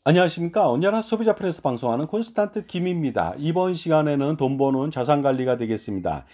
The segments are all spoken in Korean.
안녕하십니까. 언제나 소비자 편에서 방송하는 콘스탄트 김입니다. 이번 시간에는 돈 버는 자산 관리가 되겠습니다.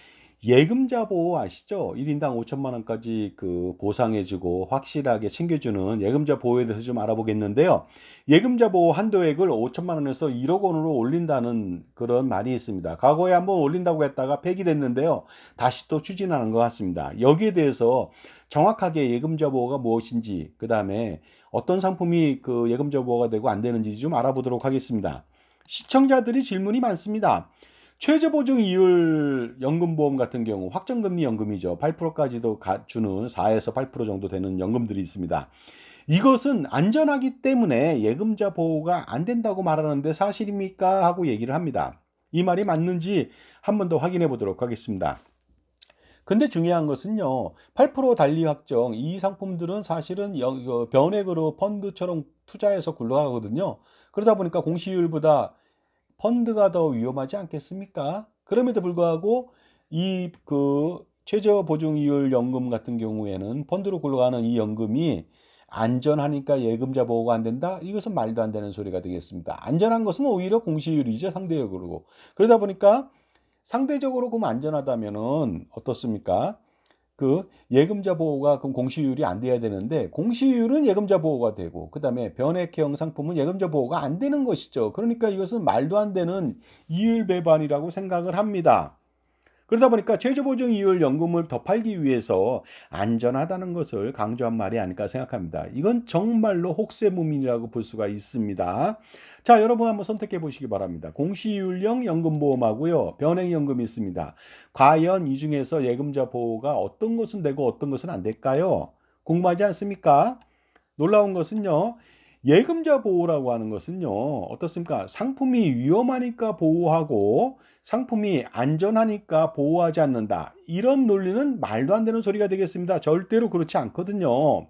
예금자 보호 아시죠? 1인당 5천만 원까지 보상해주고 확실하게 챙겨주는 예금자 보호에 대해서 좀 알아보겠는데요. 예금자 보호 한도액을 5천만 원에서 1억 원으로 올린다는 그런 말이 있습니다. 과거에 한번 올린다고 했다가 폐기됐는데요. 다시 또 추진하는 것 같습니다. 여기에 대해서 정확하게 예금자 보호가 무엇인지, 그 다음에 어떤 상품이 예금자 보호가 되고 안 되는지 좀 알아보도록 하겠습니다. 시청자들이 질문이 많습니다. 최저보증 이율 연금보험 같은 경우 확정금리 연금이죠. 8%까지도 주는 4에서 8% 정도 되는 연금들이 있습니다. 이것은 안전하기 때문에 예금자 보호가 안 된다고 말하는데 사실입니까? 하고 얘기를 합니다. 이 말이 맞는지 한 번 더 확인해 보도록 하겠습니다. 근데 중요한 것은요, 8% 달리 확정, 이 상품들은 사실은 변액으로 펀드처럼 투자해서 굴러가거든요. 그러다 보니까 공시율보다 펀드가 더 위험하지 않겠습니까? 그럼에도 불구하고 최저 보증이율 연금 같은 경우에는 펀드로 굴러가는 이 연금이 안전하니까 예금자 보호가 안 된다? 이것은 말도 안 되는 소리가 되겠습니다. 안전한 것은 오히려 공시율이죠, 상대적으로. 그러다 보니까 상대적으로 그럼 안전하다면은 어떻습니까? 예금자 보호가 그럼 공시율이 안 돼야 되는데 공시율은 예금자 보호가 되고 그다음에 변액형 상품은 예금자 보호가 안 되는 것이죠. 그러니까 이것은 말도 안 되는 이율 배반이라고 생각을 합니다. 그러다 보니까 최저보증 이율 연금을 더 팔기 위해서 안전하다는 것을 강조한 말이 아닐까 생각합니다. 이건 정말로 혹세무민이라고 볼 수가 있습니다. 자, 여러분 한번 선택해 보시기 바랍니다. 공시이율형 연금보험하고요, 변액연금이 있습니다. 과연 이 중에서 예금자 보호가 어떤 것은 되고 어떤 것은 안 될까요? 궁금하지 않습니까? 놀라운 것은요, 예금자 보호라고 하는 것은요, 어떻습니까? 상품이 위험하니까 보호하고 상품이 안전하니까 보호하지 않는다. 이런 논리는 말도 안 되는 소리가 되겠습니다. 절대로 그렇지 않거든요.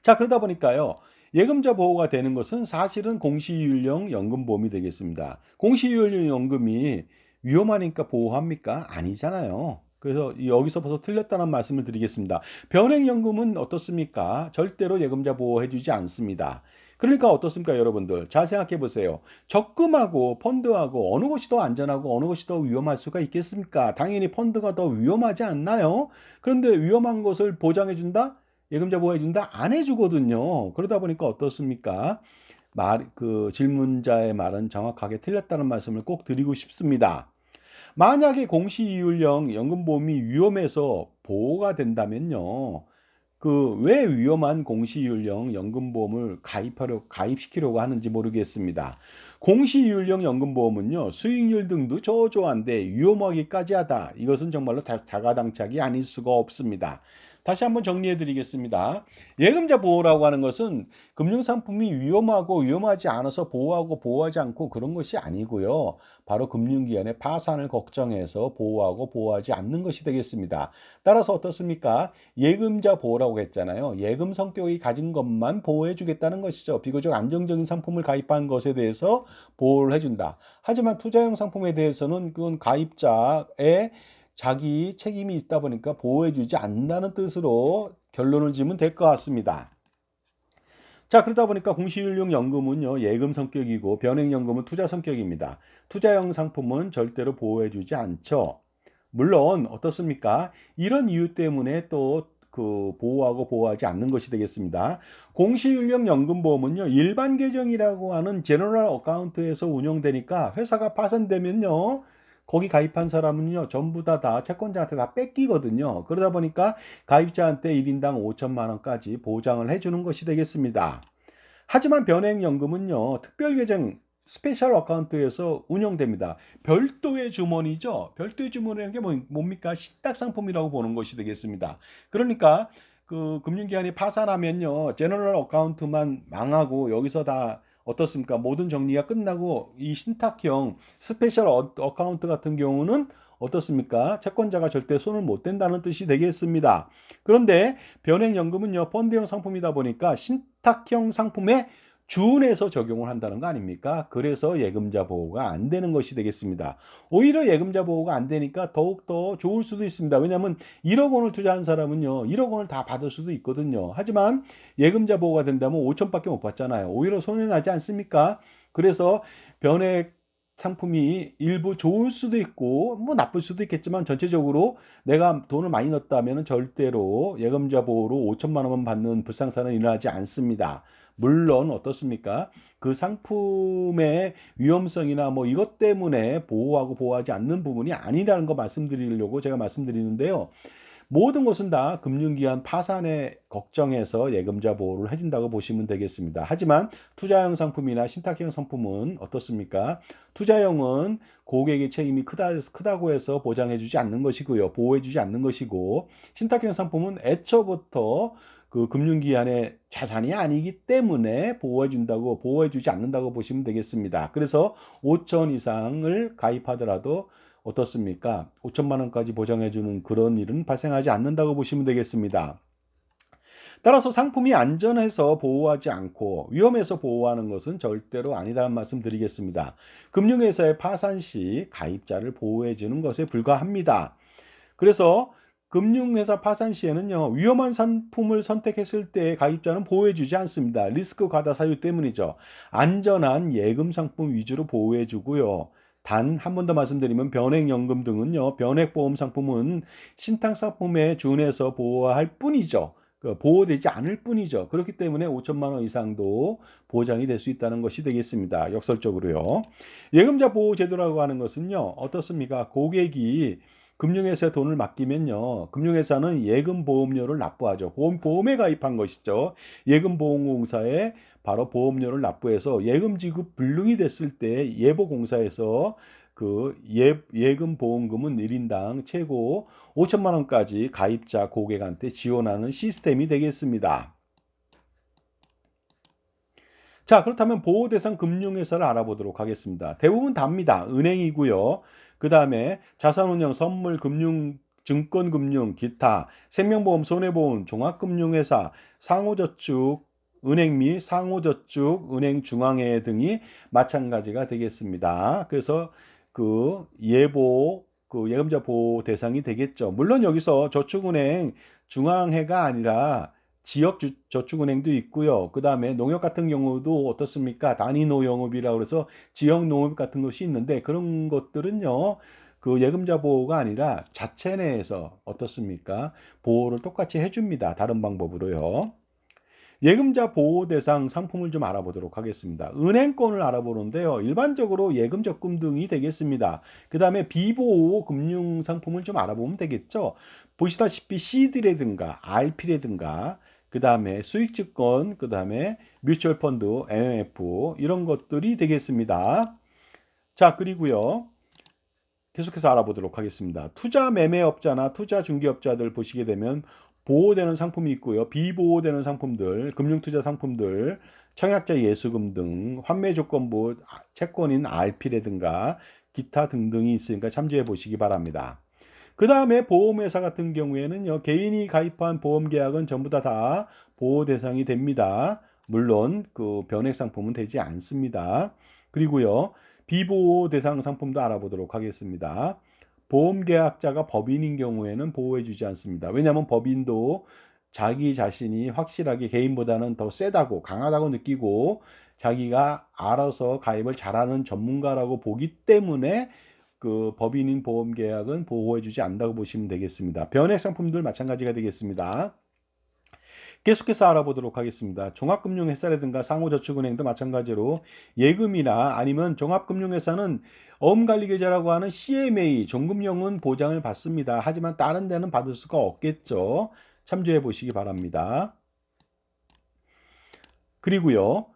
자, 그러다 보니까요, 예금자 보호가 되는 것은 사실은 공시이율형 연금보험이 되겠습니다. 공시이율형 연금이 위험하니까 보호합니까? 아니잖아요. 그래서 여기서 벌써 틀렸다는 말씀을 드리겠습니다. 변액연금은 어떻습니까? 절대로 예금자 보호해주지 않습니다. 그러니까 어떻습니까, 여러분들? 잘 생각해 보세요. 적금하고 펀드하고 어느 것이 더 안전하고 어느 것이 더 위험할 수가 있겠습니까? 당연히 펀드가 더 위험하지 않나요? 그런데 위험한 것을 보장해준다? 예금자 보호해준다? 안 해주거든요. 그러다 보니까 어떻습니까? 질문자의 말은 정확하게 틀렸다는 말씀을 꼭 드리고 싶습니다. 만약에 공시이율형 연금보험이 위험해서 보호가 된다면요. 왜 위험한 공시이율형 연금보험을 가입시키려고 하는지 모르겠습니다. 공시이율형 연금보험은요, 수익률 등도 저조한데 위험하기까지 하다. 이것은 정말로 자가당착이 아닐 수가 없습니다. 다시 한번 정리해 드리겠습니다. 예금자 보호라고 하는 것은 금융상품이 위험하고 위험하지 않아서 보호하고 보호하지 않고 그런 것이 아니고요. 바로 금융기관의 파산을 걱정해서 보호하고 보호하지 않는 것이 되겠습니다. 따라서 어떻습니까? 예금자 보호라고 했잖아요. 예금 성격이 가진 것만 보호해 주겠다는 것이죠. 비교적 안정적인 상품을 가입한 것에 대해서 보호를 해준다. 하지만 투자형 상품에 대해서는 그건 가입자의 자기 책임이 있다 보니까 보호해 주지 않는다는 뜻으로 결론을 지으면 될 것 같습니다. 자, 그러다 보니까 공시율용 연금은요, 예금 성격이고 변액연금은 투자 성격입니다. 투자형 상품은 절대로 보호해 주지 않죠. 물론 어떻습니까? 이런 이유 때문에 또 보호하고 보호하지 않는 것이 되겠습니다. 공시율령 연금보험은요, 일반 계정이라고 하는 제너럴 어카운트에서 운영되니까 회사가 파산되면요, 거기 가입한 사람은요, 전부 다 채권자한테 다 뺏기거든요. 그러다 보니까 가입자한테 1인당 5천만 원까지 보장을 해주는 것이 되겠습니다. 하지만 변액연금은요, 특별계정 스페셜 어카운트에서 운영됩니다. 별도의 주머니죠. 별도의 주머니라는 게 뭡니까? 신탁 상품이라고 보는 것이 되겠습니다. 그러니까 금융기관이 파산하면요, 제너럴 어카운트만 망하고 여기서 다 어떻습니까? 모든 정리가 끝나고 이 신탁형 스페셜 어카운트 같은 경우는 어떻습니까? 채권자가 절대 손을 못 댄다는 뜻이 되겠습니다. 그런데 변액연금은요, 펀드형 상품이다 보니까 신탁형 상품에 준해서 적용을 한다는 거 아닙니까? 그래서 예금자 보호가 안 되는 것이 되겠습니다. 오히려 예금자 보호가 안 되니까 더욱더 좋을 수도 있습니다. 왜냐하면 1억 원을 투자한 사람은요, 1억 원을 다 받을 수도 있거든요. 하지만 예금자 보호가 된다면 5천밖에 못 받잖아요. 오히려 손해나지 않습니까? 그래서 변액 상품이 일부 좋을 수도 있고 뭐 나쁠 수도 있겠지만, 전체적으로 내가 돈을 많이 넣었다면 절대로 예금자 보호로 5천만 원만 받는 불상사는 일어나지 않습니다. 물론 어떻습니까? 그 상품의 위험성이나 뭐 이것 때문에 보호하고 보호하지 않는 부분이 아니라는 거 말씀드리려고 제가 말씀드리는데요. 모든 것은 다 금융기관 파산에 걱정해서 예금자 보호를 해준다고 보시면 되겠습니다. 하지만 투자형 상품이나 신탁형 상품은 어떻습니까? 투자형은 고객의 책임이 크다고 해서 보장해주지 않는 것이고요. 보호해주지 않는 것이고, 신탁형 상품은 애초부터 그 금융기관의 자산이 아니기 때문에 보호해주지 않는다고 보시면 되겠습니다. 그래서 5천 이상을 가입하더라도 어떻습니까? 5천만 원까지 보장해주는 그런 일은 발생하지 않는다고 보시면 되겠습니다. 따라서 상품이 안전해서 보호하지 않고 위험해서 보호하는 것은 절대로 아니다는 말씀 드리겠습니다. 금융회사의 파산 시 가입자를 보호해주는 것에 불과합니다. 그래서 금융회사 파산 시에는요, 위험한 상품을 선택했을 때 가입자는 보호해주지 않습니다. 리스크 과다 사유 때문이죠. 안전한 예금 상품 위주로 보호해주고요. 단 한 번 더 말씀드리면, 변액연금 등은요, 변액보험 상품은 신탁 상품에 준해서 보호할 뿐이죠. 보호되지 않을 뿐이죠. 그렇기 때문에 5천만 원 이상도 보장이 될 수 있다는 것이 되겠습니다. 역설적으로요. 예금자 보호 제도라고 하는 것은요, 어떻습니까? 고객이 금융회사에 돈을 맡기면요, 금융회사는 예금보험료를 납부하죠. 보험에 가입한 것이죠. 예금보험공사에 바로 보험료를 납부해서 예금 지급 불능이 됐을 때 예보공사에서 그 예금 보험금은 1인당 최고 5천만 원까지 가입자 고객한테 지원하는 시스템이 되겠습니다. 자, 그렇다면 보호 대상 금융회사를 알아보도록 하겠습니다. 대부분 답니다. 은행이고요. 그 다음에 자산운용, 선물, 금융, 증권금융, 기타, 생명보험, 손해보험, 종합금융회사, 상호저축, 은행 및 상호저축, 은행 중앙회 등이 마찬가지가 되겠습니다. 그래서 예금자 보호 대상이 되겠죠. 물론 여기서 저축은행 중앙회가 아니라 지역 저축은행도 있고요. 그 다음에 농협 같은 경우도 어떻습니까? 단위노영업이라고 해서 지역 농협 같은 것이 있는데, 그런 것들은요, 그 예금자 보호가 아니라 자체 내에서 어떻습니까? 보호를 똑같이 해줍니다. 다른 방법으로요. 예금자 보호 대상 상품을 좀 알아보도록 하겠습니다. 은행권을 알아보는데요, 일반적으로 예금 적금 등이 되겠습니다. 그 다음에 비보호 금융 상품을 좀 알아보면 되겠죠. 보시다시피 CD라든가 RP라든가, 그 다음에 수익증권, 그 다음에 뮤추얼 펀드, MMF, 이런 것들이 되겠습니다. 자, 그리고요, 계속해서 알아보도록 하겠습니다. 투자 매매업자나 투자 중개업자들 보시게 되면 보호되는 상품이 있고요. 비보호되는 상품들, 금융투자 상품들, 청약자 예수금 등, 환매조건부 채권인 RP라든가 기타 등등이 있으니까 참조해 보시기 바랍니다. 그 다음에 보험회사 같은 경우에는요, 개인이 가입한 보험계약은 전부 다 보호 대상이 됩니다. 물론 그 변액 상품은 되지 않습니다. 그리고요, 비보호 대상 상품도 알아보도록 하겠습니다. 보험계약자가 법인인 경우에는 보호해주지 않습니다. 왜냐하면 법인도 자기 자신이 확실하게 개인보다는 더 세다고, 강하다고 느끼고 자기가 알아서 가입을 잘하는 전문가라고 보기 때문에 그 법인인 보험계약은 보호해주지 않는다고 보시면 되겠습니다. 변액 상품들 마찬가지가 되겠습니다. 계속해서 알아보도록 하겠습니다. 종합금융회사라든가 상호저축은행도 마찬가지로 예금이나 아니면 종합금융회사는 어음관리계좌라고 하는 CMA, 종금형은 보장을 받습니다. 하지만 다른 데는 받을 수가 없겠죠. 참조해 보시기 바랍니다. 그리고요,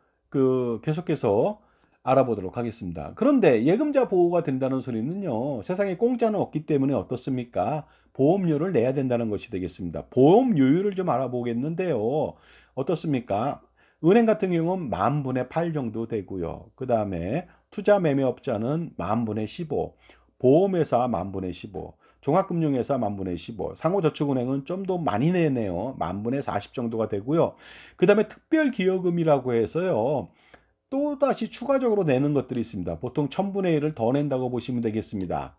계속해서 알아보도록 하겠습니다. 그런데 예금자 보호가 된다는 소리는요, 세상에 공짜는 없기 때문에 어떻습니까? 보험료를 내야 된다는 것이 되겠습니다. 보험료율을 좀 알아보겠는데요, 어떻습니까? 은행 같은 경우는 10,000분의 8 정도 되고요. 그 다음에 투자 매매업자는 10,000분의 15, 보험회사 10,000분의 15, 종합금융회사 10,000분의 15, 상호저축은행은 좀 더 많이 내네요. 10,000분의 40 정도가 되고요. 그 다음에 특별기여금이라고 해서요, 또다시 추가적으로 내는 것들이 있습니다. 보통 1000분의 1을 더 낸다고 보시면 되겠습니다.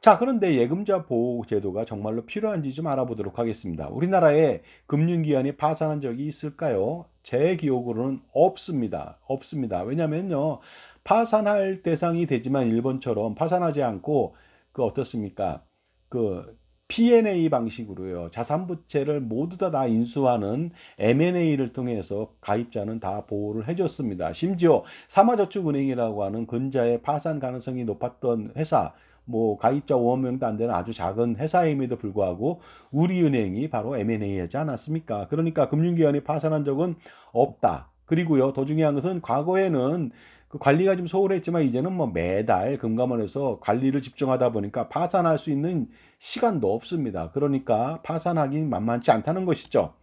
자, 그런데 예금자 보호 제도가 정말로 필요한지 좀 알아보도록 하겠습니다. 우리나라에 금융기관이 파산한 적이 있을까요? 제 기억으로는 없습니다. 없습니다. 왜냐면요, 파산할 대상이 되지만 일본처럼 파산하지 않고 그 어떻습니까? 그 P&A 방식으로요. 자산부채를 모두 다 인수하는 M&A를 통해서 가입자는 다 보호를 해줬습니다. 심지어 삼화저축은행이라고 하는 근자의 파산 가능성이 높았던 회사, 뭐 가입자 5만 명도 안 되는 아주 작은 회사임에도 불구하고 우리은행이 바로 M&A 하지 않았습니까? 그러니까 금융기관이 파산한 적은 없다. 그리고요, 더 중요한 것은 과거에는 그 관리가 좀 소홀했지만 이제는 뭐 매달 금감원에서 관리를 집중하다 보니까 파산할 수 있는 시간도 없습니다. 그러니까 파산하기 만만치 않다는 것이죠.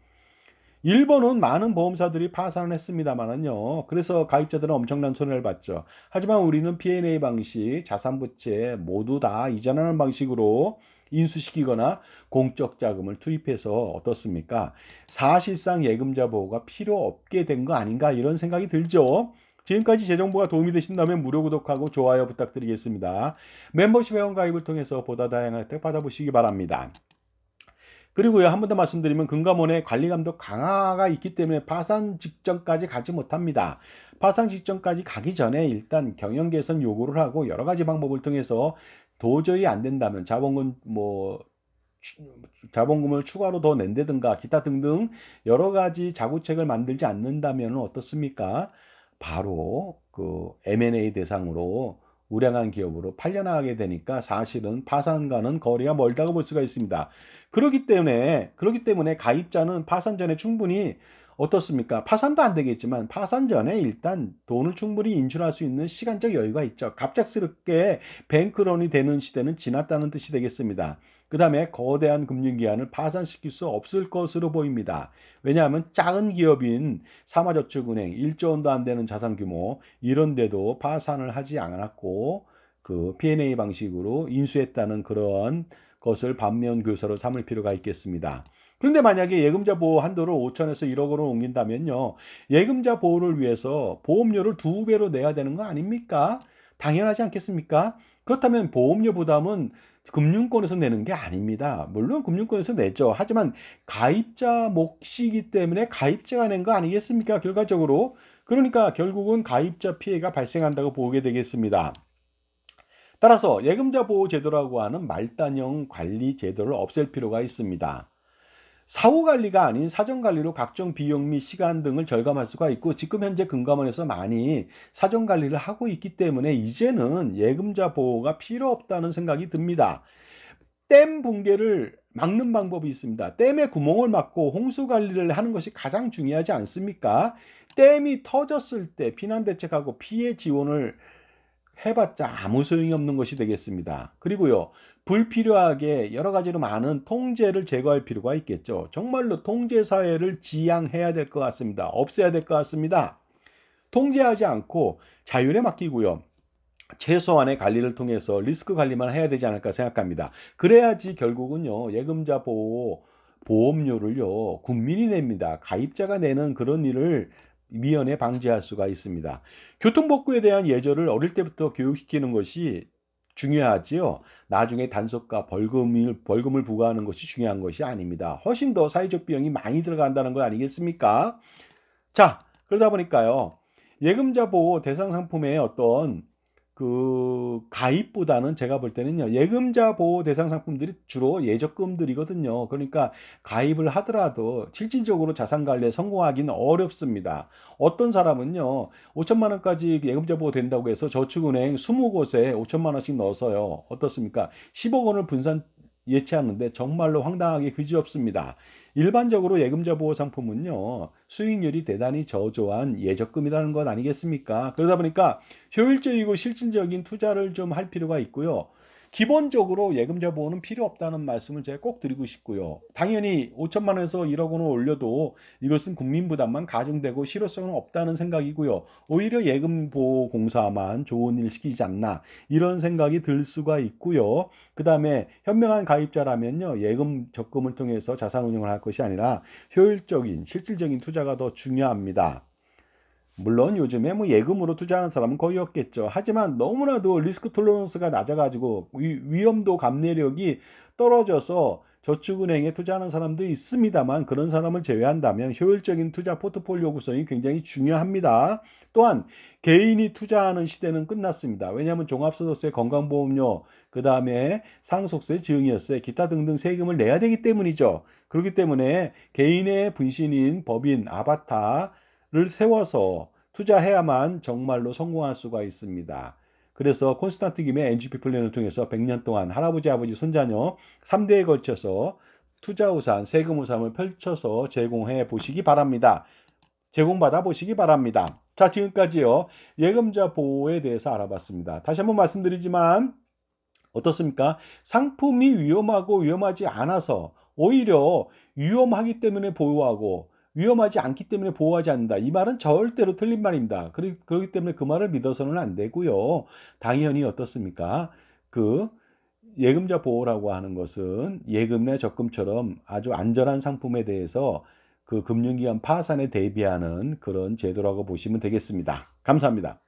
일본은 많은 보험사들이 파산을 했습니다만은요. 그래서 가입자들은 엄청난 손해를 봤죠. 하지만 우리는 P&A 방식, 자산부채 모두 다 이전하는 방식으로 인수시키거나 공적 자금을 투입해서 어떻습니까? 사실상 예금자 보호가 필요 없게 된 거 아닌가 이런 생각이 들죠. 지금까지 제 정보가 도움이 되신다면 무료 구독하고 좋아요 부탁드리겠습니다. 멤버십 회원 가입을 통해서 보다 다양한 혜택 받아보시기 바랍니다. 그리고요, 한 번 더 말씀드리면 금감원의 관리 감독 강화가 있기 때문에 파산 직전까지 가지 못합니다. 파산 직전까지 가기 전에 일단 경영 개선 요구를 하고 여러 가지 방법을 통해서 도저히 안 된다면 자본금을 추가로 더 낸다든가 기타 등등 여러 가지 자구책을 만들지 않는다면 어떻습니까? 바로 그 M&A 대상으로 우량한 기업으로 팔려나가게 되니까 사실은 파산과는 거리가 멀다고 볼 수가 있습니다. 그렇기 때문에 가입자는 파산 전에 충분히 어떻습니까? 파산도 안 되겠지만 파산 전에 일단 돈을 충분히 인출할 수 있는 시간적 여유가 있죠. 갑작스럽게 뱅크런이 되는 시대는 지났다는 뜻이 되겠습니다. 그 다음에 거대한 금융기관을 파산시킬 수 없을 것으로 보입니다. 왜냐하면 작은 기업인 삼화저축은행 1조 원도 안 되는 자산 규모 이런 데도 파산을 하지 않았고 그 P&A 방식으로 인수했다는 그런 것을 반면 교사로 삼을 필요가 있겠습니다. 그런데 만약에 예금자 보호 한도를 5천에서 1억으로 옮긴다면요. 예금자 보호를 위해서 보험료를 2배로 내야 되는 거 아닙니까? 당연하지 않겠습니까? 그렇다면 보험료 부담은 금융권에서 내는 게 아닙니다. 물론 금융권에서 내죠. 하지만 가입자 몫이기 때문에 가입자가 낸 거 아니겠습니까? 결과적으로. 그러니까 결국은 가입자 피해가 발생한다고 보게 되겠습니다. 따라서 예금자 보호 제도라고 하는 말단형 관리 제도를 없앨 필요가 있습니다. 사후 관리가 아닌 사전 관리로 각종 비용 및 시간 등을 절감할 수가 있고 지금 현재 금감원에서 많이 사전 관리를 하고 있기 때문에 이제는 예금자 보호가 필요 없다는 생각이 듭니다. 댐 붕괴를 막는 방법이 있습니다. 댐의 구멍을 막고 홍수 관리를 하는 것이 가장 중요하지 않습니까? 댐이 터졌을 때 피난 대책하고 피해 지원을 해봤자 아무 소용이 없는 것이 되겠습니다. 그리고요, 불필요하게 여러 가지로 많은 통제를 제거할 필요가 있겠죠. 정말로 통제 사회를 지향해야 될 것 같습니다. 없애야 될 것 같습니다. 통제하지 않고 자율에 맡기고요. 최소한의 관리를 통해서 리스크 관리만 해야 되지 않을까 생각합니다. 그래야지 결국은요, 예금자 보호 보험료를요, 국민이 냅니다. 가입자가 내는 그런 일을 미연에 방지할 수가 있습니다. 교통복구에 대한 예절을 어릴 때부터 교육시키는 것이 중요하지요. 나중에 단속과 벌금을 부과하는 것이 중요한 것이 아닙니다. 훨씬 더 사회적 비용이 많이 들어간다는 것 아니겠습니까? 자, 그러다 보니까요, 예금자 보호 대상 상품의 어떤 그 가입보다는 제가 볼 때는요, 예금자 보호 대상 상품들이 주로 예적금들이거든요. 그러니까 가입을 하더라도 실질적으로 자산 관리에 성공하기는 어렵습니다. 어떤 사람은요, 5천만 원까지 예금자 보호 된다고 해서 저축은행 20곳에 5천만 원씩 넣어서요, 어떻습니까? 10억 원을 분산 예치하는데 정말로 황당하게 그지없습니다. 일반적으로 예금자 보호 상품은요, 수익률이 대단히 저조한 예적금이라는 것 아니겠습니까? 그러다 보니까 효율적이고 실질적인 투자를 좀 할 필요가 있고요. 기본적으로 예금자 보호는 필요 없다는 말씀을 제가 꼭 드리고 싶고요. 당연히 5천만 원에서 1억 원을 올려도 이것은 국민 부담만 가중되고 실효성은 없다는 생각이고요. 오히려 예금보호공사만 좋은 일 시키지 않나 이런 생각이 들 수가 있고요. 그 다음에 현명한 가입자라면요, 예금 적금을 통해서 자산 운용을 할 것이 아니라 효율적인 실질적인 투자가 더 중요합니다. 물론 요즘에 뭐 예금으로 투자하는 사람은 거의 없겠죠. 하지만 너무나도 리스크 톨러런스가 낮아가지고 위험도 감내력이 떨어져서 저축은행에 투자하는 사람도 있습니다만, 그런 사람을 제외한다면 효율적인 투자 포트폴리오 구성이 굉장히 중요합니다. 또한 개인이 투자하는 시대는 끝났습니다. 왜냐하면 종합소득세, 건강보험료, 그 다음에 상속세, 증여세, 기타 등등 세금을 내야 되기 때문이죠. 그렇기 때문에 개인의 분신인 법인 아바타를 세워서 투자해야만 정말로 성공할 수가 있습니다. 그래서 콘스탄트 김의 NGP 플랜을 통해서 100년 동안 할아버지, 아버지, 손자녀 3대에 걸쳐서 투자 우산, 세금 우산을 펼쳐서 제공해 보시기 바랍니다. 제공받아 보시기 바랍니다. 자, 지금까지요, 예금자 보호에 대해서 알아봤습니다. 다시 한번 말씀드리지만 어떻습니까? 상품이 위험하고 위험하지 않아서, 오히려 위험하기 때문에 보호하고 위험하지 않기 때문에 보호하지 않는다, 이 말은 절대로 틀린 말입니다. 그렇기 때문에 그 말을 믿어서는 안 되고요. 당연히 어떻습니까? 그 예금자 보호라고 하는 것은 예금이나 적금처럼 아주 안전한 상품에 대해서 그 금융기관 파산에 대비하는 그런 제도라고 보시면 되겠습니다. 감사합니다.